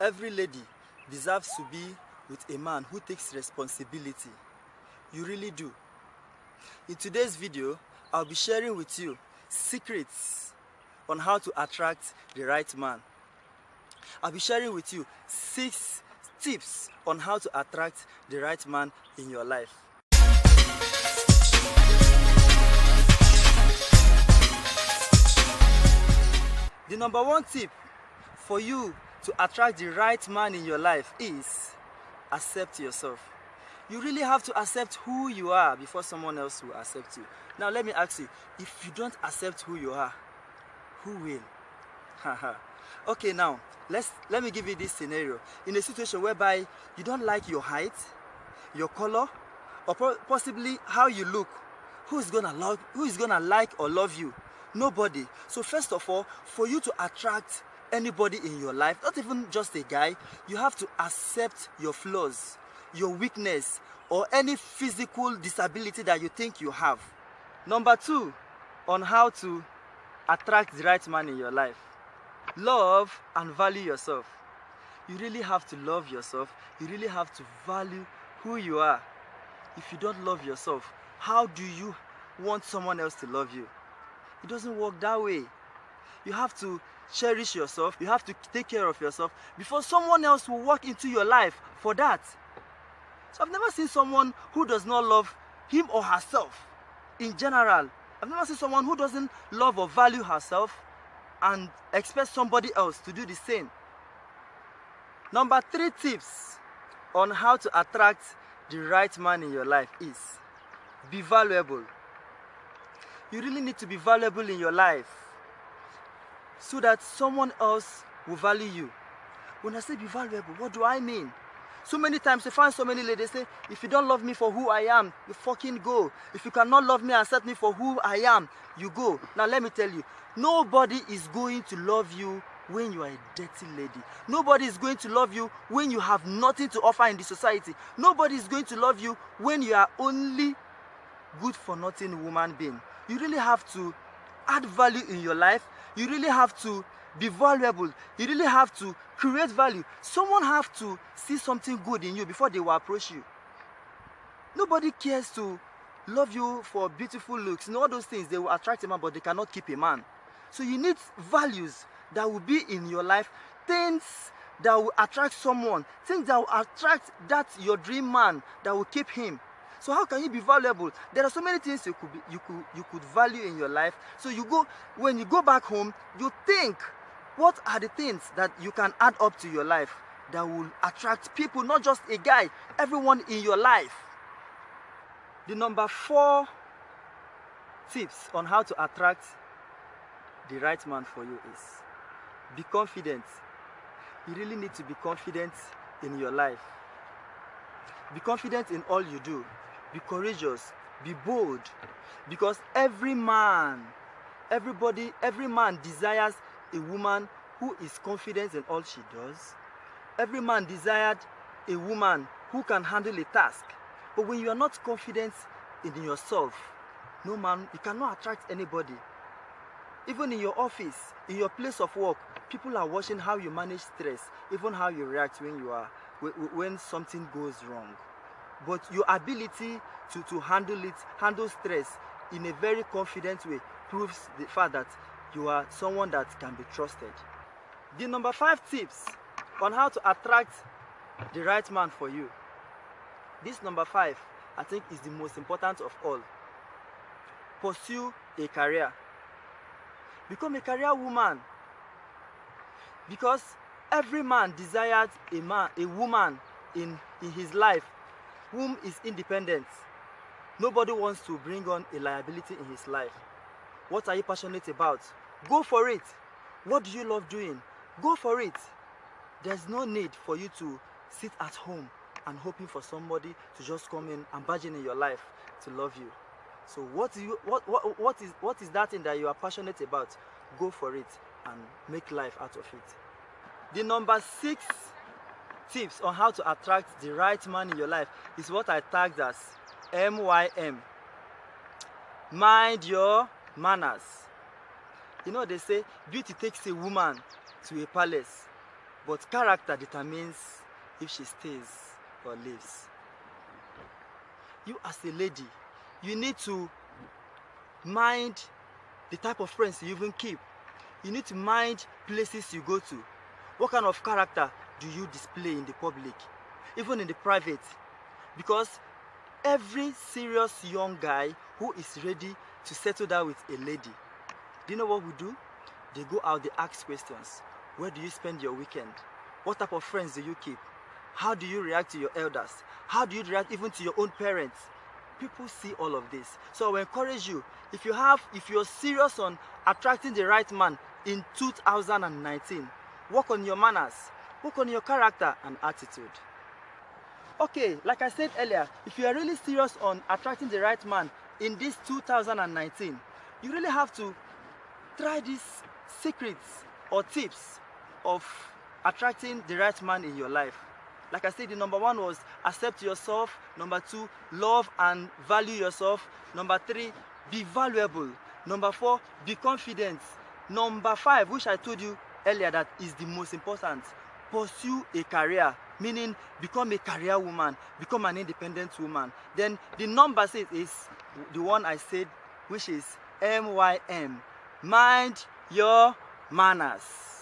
Every lady deserves to be with a man who takes responsibility. You really do. In today's video, I'll be sharing with you secrets on how to attract the right man. I'll be sharing with you 6 tips on how to attract the right man in your life. The number 1 tip for you to attract the right man in your life is accept yourself. You really have to accept who you are before someone else will accept you. Now let me ask you, if you don't accept who you are, who will? Okay, now let me give you this scenario. In a situation whereby you don't like your height, your color, or possibly how you look, who is gonna like or love you? Nobody. So first of all, for you to attract anybody in your life, not even just a guy, you have to accept your flaws, your weakness, or any physical disability that you think you have. Number 2, on how to attract the right man in your life. Love and value yourself. You really have to love yourself. You really have to value who you are. If you don't love yourself, how do you want someone else to love you? It doesn't work that way. You have to cherish yourself. You have to take care of yourself before someone else will walk into your life for that. So I've never seen someone who does not love him or herself in general. I've never seen someone who doesn't love or value herself and expect somebody else to do the same. Number 3 tips on how to attract the right man in your life is be valuable. You really need to be valuable in your life so that someone else will value you. When I say be valuable, what do I mean? So many times you find so many ladies say, if you don't love me for who I am, you fucking go. If you cannot love me and accept me for who I am, you go. Now let me tell you, nobody is going to love you when you are a dirty lady. Nobody is going to love you when you have nothing to offer in the society. Nobody is going to love you when you are only good for nothing woman being. You really have to add value in your life. You really have to be valuable. You really have to create value. Someone have to see something good in you before they will approach you. Nobody cares to love you for beautiful looks and all those things. They will attract a man, but they cannot keep a man. So you need values that will be in your life, things that will attract someone, things that will attract that your dream man that will keep him. So how can you be valuable? There are so many things you could value in your life. So when you go back home, you think, what are the things that you can add up to your life that will attract people, not just a guy, everyone in your life. The number 4 tips on how to attract the right man for you is be confident. You really need to be confident in your life. Be confident in all you do. Be courageous, be bold, because every man desires a woman who is confident in all she does. Every man desired a woman who can handle a task. But when you are not confident in yourself, no man, you cannot attract anybody. Even in your office, in your place of work, people are watching how you manage stress, even how you react when something goes wrong. But your ability to handle stress in a very confident way proves the fact that you are someone that can be trusted. The number 5 tips on how to attract the right man for you. This number 5, I think, is the most important of all. Pursue a career. Become a career woman. Because every man desires a woman in his life whom is independent. Nobody wants to bring on a liability in his life. What are you passionate about? Go for it. What do you love doing? Go for it. There's no need for you to sit at home and hoping for somebody to just come in and barge in your life to love you. So what is that thing that you are passionate about? Go for it and make life out of it. The number 6 tips on how to attract the right man in your life is what I tagged as MYM. Mind your manners. You know, they say beauty takes a woman to a palace, but character determines if she stays or leaves. You as a lady, you need to mind the type of friends you even keep. You need to mind places you go to. What kind of character do you display in the public, even in the private? Because every serious young guy who is ready to settle down with a lady, do you know what we do? They go out, they ask questions. Where do you spend your weekend? What type of friends do you keep? How do you react to your elders? How do you react even to your own parents? People see all of this. So I will encourage you, if you're serious on attracting the right man in 2019, work on your manners, work on your character and attitude. Okay, like I said earlier, if you are really serious on attracting the right man in this 2019, you really have to try these secrets or tips of attracting the right man in your life. Like I said, the number 1 was accept yourself. Number 2, love and value yourself. Number 3, be valuable. Number 4, be confident. Number 5, which I told you earlier that is the most important, pursue a career, meaning become a career woman, become an independent woman. Then the number 6 is the one I said, which is MYM. Mind your manners.